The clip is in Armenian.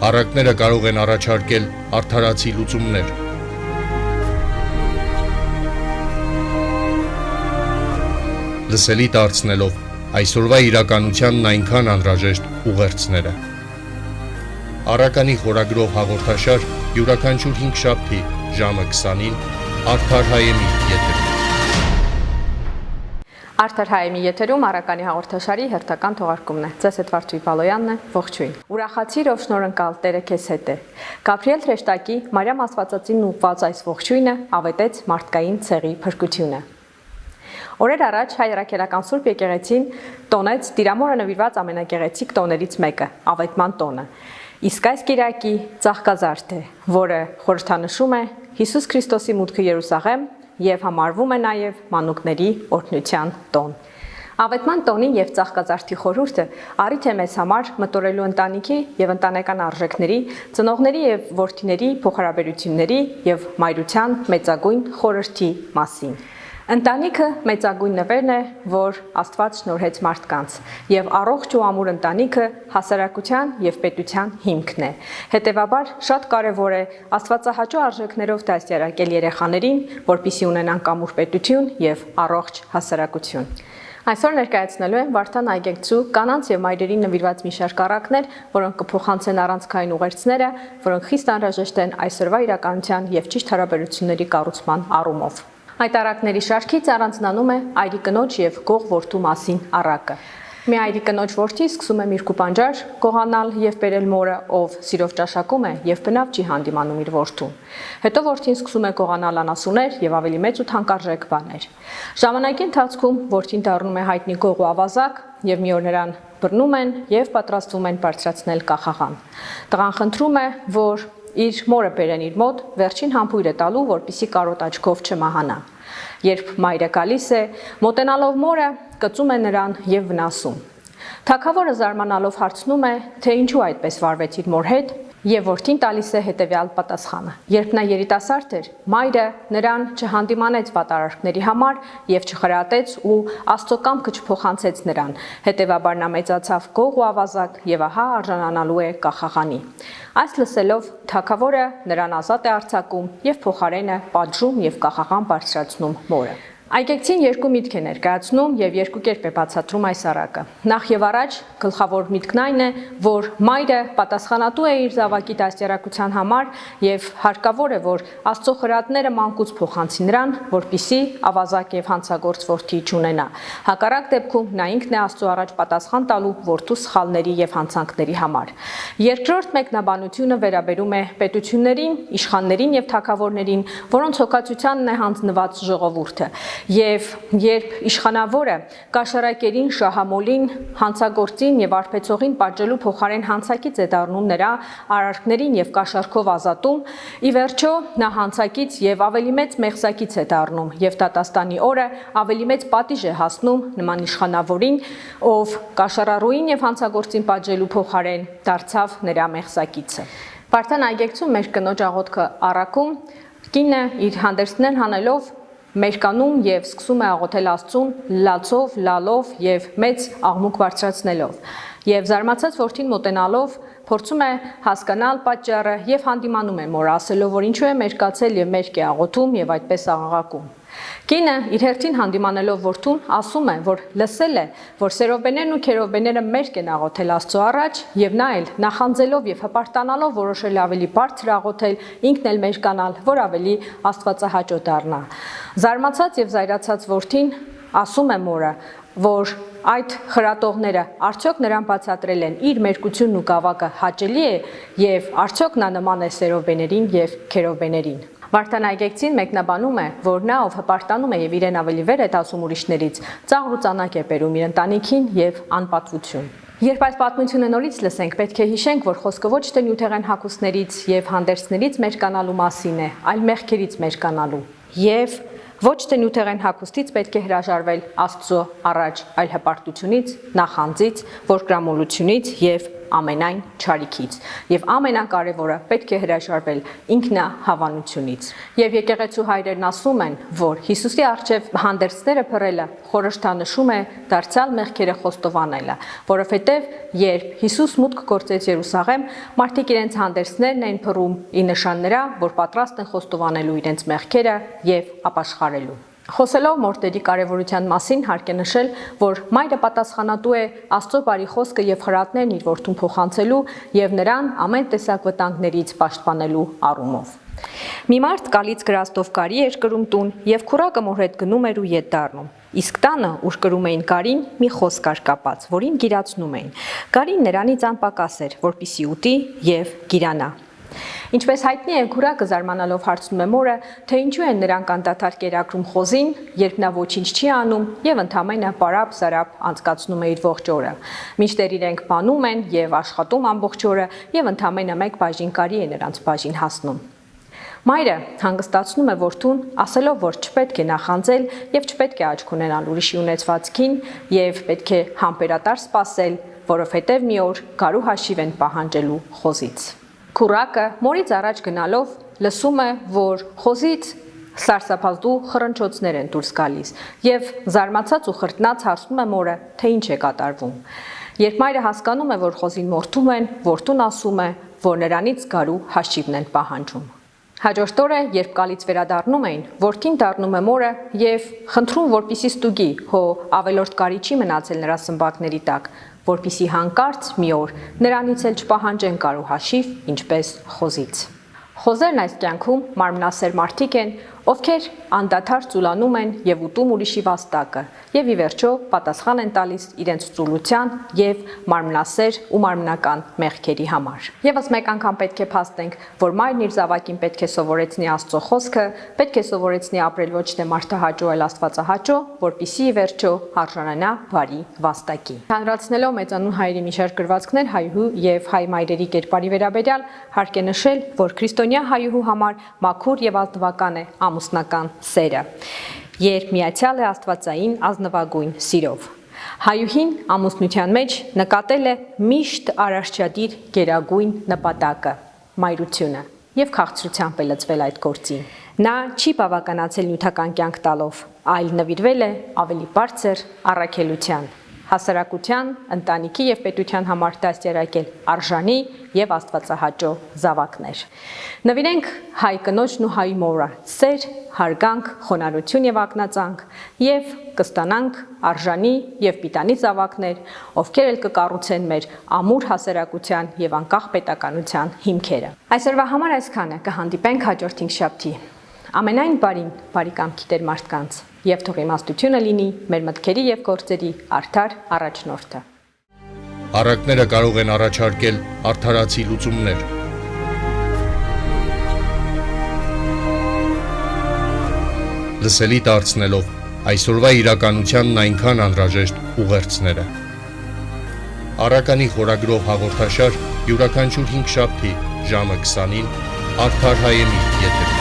Առակները կարող են առաջարկել արդարացի լուծումներ։ Լսելի դարձնելով այսօրվա իրականությանն այնքան անհրաժեշտ ուղերձները։ Առականի խորագրով հաղորդաշար յուրաքանչյուր 5 շաբթի ժամը 20-ին Արդար Հայեմի եթերում։ Արդար Հայեմի եթերում Առականի հաղորդաշարի հերթական թողարկումն է։ Ձեզ հետ Վարդուհի Բալոյանն է, ողջույն։ Ուրախացիր, ով շնորհընկալ, Տերը քեզ հետ է։ Գաբրիել Հրեշտակի Մարիամ Աստվածածին ուղղված այս ողջույնը ավետեց մարդկային ցեղի փրկությունը։ Օրեր առաջ հայ հրաքելական Սուրբ եկեղեցին տոնեց Տիրամորը նվիրված ամենագեղեցիկ տոներից մեկը՝ ավետման տոնը։ Իսկ այս կիրակի ծաղկազարդ է, որը խորհրդանշում է Հիսուս Քրիստոսի մուտքը Երուսաղեմ եւ համարվում է նաեւ մանուկների օրհնության տոն։ Ավետման տոնի եւ ծաղկազարդի խորհուրդը առիթ է մեզ համար մտորելու ընտանիքի եւ ընտանեկան արժեքների, ծնողների եւ որդիների փոխհարաբերությունների եւ մայրության մեծագույն խորհրդի մասին։ Ընտանիքը մեծագույն նվերն է, որ Աստված շնորհեց մարդկանց, եւ առողջ ու ամուր ընտանիքը հասարակության եւ պետության հիմքն է։ Հետևաբար շատ կարեւոր է Աստվածահաճո արժեքներով դաստիարակել երեխաներին, որպիսի ունենան կամուր պետություն եւ առողջ հասարակություն։ Այսօր ներկայացնելու եմ Վարդան այգեկցու կանանց եւ մայրերին նվիրված մի շարք առակներ, որոնք կփոխանցեն առանցքային ուղերձները, որոնք խիստ անհրաժեշտ են այսօրվա իրականության եւ ճիշտ հարաբերությունների կառուցման առումով։ Այդ առակների շարքից առանձնանում է այրի կնոջ եւ գող որդու մասին առակը։ Մի այրի կնոջ որդի սկսում է միրգու պանջար գողանալ եւ բերել մորը, ով սիրով ճաշակում է եւ բնավ չի հանդիմանում իր որդուն։ Հետո որդին սկսում է գողանալ անասուններ եւ ավելի մեծ ու թանկարժեք բաներ։ Ժամանակի ընթացքում որդին դառնում է հայտնի գող ու ավազակ եւ մի օր նրան բռնում են եւ պատրաստվում են բարձրացնել կախաղան։ Տղան խնդրում է, որ իր մորը բերեն իր մոտ, վերջին համբույրը տալու, որպիսի կարոտ աչքով չմահանա։ Երբ մայրը գալիս է, մոտենալով մորը, կծում է նրան եւ վնասում։ Թագավորը զարմանալով հարցնում է, թե ինչու այդպես վարվեց իր մոր հետ, եւ որդին տալիս է հետեւյալ պատասխանը. Երբ նա երիտասարդ էր, մայրը նրան չհանդիմանեց վատարարքների համար եւ չխրատեց ու Աստծո կամքը չփոխանցեց նրան։ Հետևաբար նա մեծացավ գող ու ավազակ եւ ահա արժանանալու է կախաղանի։ Այս լսելով թագավորը նրան ազատ է արձակում եւ փոխարենը պատժում եւ կախաղան բարձրացնում մորը։ Այգեկցին երկու միտք է ներկայացնում եւ երկու կերպ է բացատրում այս առակը։ Նախ եւ առաջ գլխավոր միտքն այն է, որ մայրը պատասխանատու է իր զավակի դաստիարակության համար եւ հարկավոր է, որ Աստծո խրատները մանկուց փոխանցի նրան, որպիսի ավազակ եւ հանցագործ որդի չունենա։ Հակառակ դեպքում նա ինքն է Աստծո առաջ պատասխան տալու որդու սխալների եւ հանցանքների համար։ Երկրորդ մեկնաբանությունը վերաբերում է պետություններին, իշխաններին եւ թագավորներին, որոնց հոգացությանն է հանձնված ժողովուրդը։ Եվ երբ իշխանավորը կաշառակերին, շահամոլին, հանցագործին եւ արբեցողին պատժելու փոխարեն հանցակից է դառնում նրա արարքներին եւ կաշառքով ազատում, ի վերջո նա հանցակից եւ ավելի մեծ մեղսակից է դառնում եւ դատաստանի օրը ավելի մեծ պատիժ է հասնում նման իշխանավորին, ով կաշառառուին եւ հանցագործին պատժելու փոխարեն դարձավ նրա մեղսակիցը։ Վարդան այգեկցու մեր կնոջ աղոթքը առակում կինը իր հանդերձներն հանելով մերկանում եւ սկսում է աղոթել Աստծուն լացով, լալով եւ մեծ աղմուկ բարձրացնելով։ Եվ զարմացած որդին մոտենալով փորձում է հասկանալ պատճառը եւ հանդիմանում է մորը, ասելով, որ ինչու է մերկացել եւ մերկ է աղոթում եւ այդպես աղաղակում։ Կինը իր հերթին հանդիմանելով որդուն ասում է, որ լսել է, որ սերովբեներն ու քերովբեները մերկ են աղոթել Աստծո առաջ եւ նա էլ նախանձելով եւ հպարտանալով որոշել ավելի բարձր աղոթել, ինքն էլ մերկանալ, որ ավելի աստվածահաճո դառնա։ Զարմացած եւ զայրացած որդին ասում է մորը, որ այդ խրատողները արդյոք նրան բացատրել են իր մերկությունն ու գավակը հաճելի է եւ արդյոք նա նման է սերովբեներին եւ քերովբեներին։ Վարդան այգեկցին մեկնաբանում է, որ նա ով հպարտանում է եւ իրեն ավելի վեր է տասում ուրիշներից, ծաղր ու ծանակ է բերում իր ընտանիքին եւ անպատվություն։ Երբ այս պատմությունը նորից լսենք, պետք է հիշենք, որ խոսքը ոչ թե նյութեղեն հագուստներից եւ հանդերձներից մերկանալու մասին է, այլ մեղքերից մերկանալու։ Եվ ոչ թե նյութեղեն հագուստից պետք է հրաժարվել Աստծո առաջ, այլ հպարտությունից, նախանձից, որգրամոլությունից եւ ամենայն չարիքից, եւ ամենակարևորը պետք է հրաժարվել ինքնահավանությունից։ Եվ եկեղեցու հայրերն ասում են, որ Հիսուսի առջև հանդերձները փռելը խորհրդանշում է դարձյալ մեղքերը խոստովանելը, որովհետեւ երբ Հիսուս մուտք գործեց Երուսաղեմ, մարդիկ իրենց հանդերձներն էին փռում ի նշան նրա, որ պատրաստ են խոստովանելու իրենց մեղքերը եւ ապաշխարելու։ Խոսելով մորթերի կարևորության մասին հարկ է նշել, որ մայրը պատասխանատու է Աստծո բարի խոսքը եւ խրատներն իր որդուն փոխանցելու եւ նրան ամեն տեսակ վտանգներից պաշտպանելու առումով։ Մի մարդ գալից գրաստով կարի էր կրում տուն եւ քուրակը մոր հետ գնում էր ու ետ դառնում։ Իսկ տանը, ուր կրում էին կարին, մի խոսք կար կապած, որին գիրացնում էին։ Կարին նրանից անպակաս էր, որպիսի ուտի եւ գիրանա։ Ինչպես հայտնի է, քուրակը զարմանալով հարցնում է մորը, թե ինչու են նրանք անդադար կերակրում խոզին, երբ նա ոչինչ չի անում եւ ընդամենը պարապ-սարապ անցկացնում է իր ողջ օրը։ Մինչդեռ իրենք բանում են եւ աշխատում ամբողջ օրը եւ ընդամենը մեկ բաժին կարի է նրանց բաժին հասնում։ Մայրը հանգստացնում է որդուն, ասելով, որ չպետք է նախանձել եւ չպետք է աչք ունենալ ուրիշի ունեցվածքին եւ պետք է համբերատար սպասել, որովհետեւ մի օր գարու հաշիվ են պահանջելու խոզից։ Քուրակը մորից առաջ գնալով լսում է, որ խոզից սարսափազդու խռնչոցներ են դուրս գալիս եւ զարմացած ու խրտնած հարցնում է մորը, թե ինչ է կատարվում։ Երբ մայրը հասկանում է, որ խոզին մորթում են, որդուն ասում է, որ նրանից գարու հաշիվն են պահանջում։ Հաջորդ օրը, երբ կալից վերադառնում էին, որդին դառնում է մորը եւ խնդրում, որպիսի ստուգի, հո ավելորդ կարի չի մնացել նրա սմբակների տակ, որպիսի հանկարծ մի օր նրանից էլ չպահանջեն կարու հաշիվ, ինչպես խոզից։ Խոզերն այս կյանքում մարմնասեր մարդիկ են, ովքեր անդադար ծուլանում են եւ ուտում ուրիշի վաստակը եւ ի վերջո պատասխան են տալիս իրենց ծուլության եւ մարմնասեր ու մարմնական մեղքերի համար։ Եվս մեկ անգամ պետք է փաստենք, որ մայրն իր զավակին պետք է սովորեցնի Աստծո խոսքը, պետք է սովորեցնի ապրել ոչ թե մարդահաճո, այլ Աստվածահաճո, որպիսի ի վերջո արժանանա բարի վաստակի։ Հանրացնելով մեծանուն հայերի մի շարք գրվածքներ հայհու եւ հայ մայրերի կերպարի վերաբերյալ, հարկ է նշել, որ քրիստոնյա հայհու համար մաքուր եւ ազնվական է ամուսնական սերը, երբ միացյալ է աստվածային ազնվագույն սիրով։ Հայուհին ամուսնության մեջ նկատել է միշտ արարչադիր գերագույն նպատակը՝ մայրությունը, եւ քաղցրությամբ է լծվել այդ գործին։ Նա չի բավականացել նյութական կյանք տալով, այլ նվիրվել է ավելի բարձր առաքելության, հասարակության, ընտանիքի եւ պետության համար դաստիարակել արժանի եւ աստվածահաճո զավակներ։ Նվիրենք հայ կնոջն ու հայ մորը սեր, հարգանք, խոնարհություն եւ ակնածանք եւ կստանանք արժանի եւ պիտանի զավակներ, ովքեր էլ կկառուցեն մեր ամուր հասարակության եւ անկախ պետականության հիմքերը։ Այսօրվա համար այսքանը, կհանդիպենք հաջորդ հինգշաբթի։ Ամենայն բարին, բարի կամքի տեր մարդկանց եւ թող իմաստությունը լինի մեր մտքերի եւ գործերի արդար առաջնորդը։ Առակները կարող են առաջարկել արդարացի լուծումներ։ Լսելի դարձնելով այսօրվա իրականությանն այնքան անհրաժեշտ ուղերձները։ Առականի խորագրով հաղորդաշար յուրաքանչյուր հինգշաբթի ժամը 20-ին Արդար հայերի եթերում։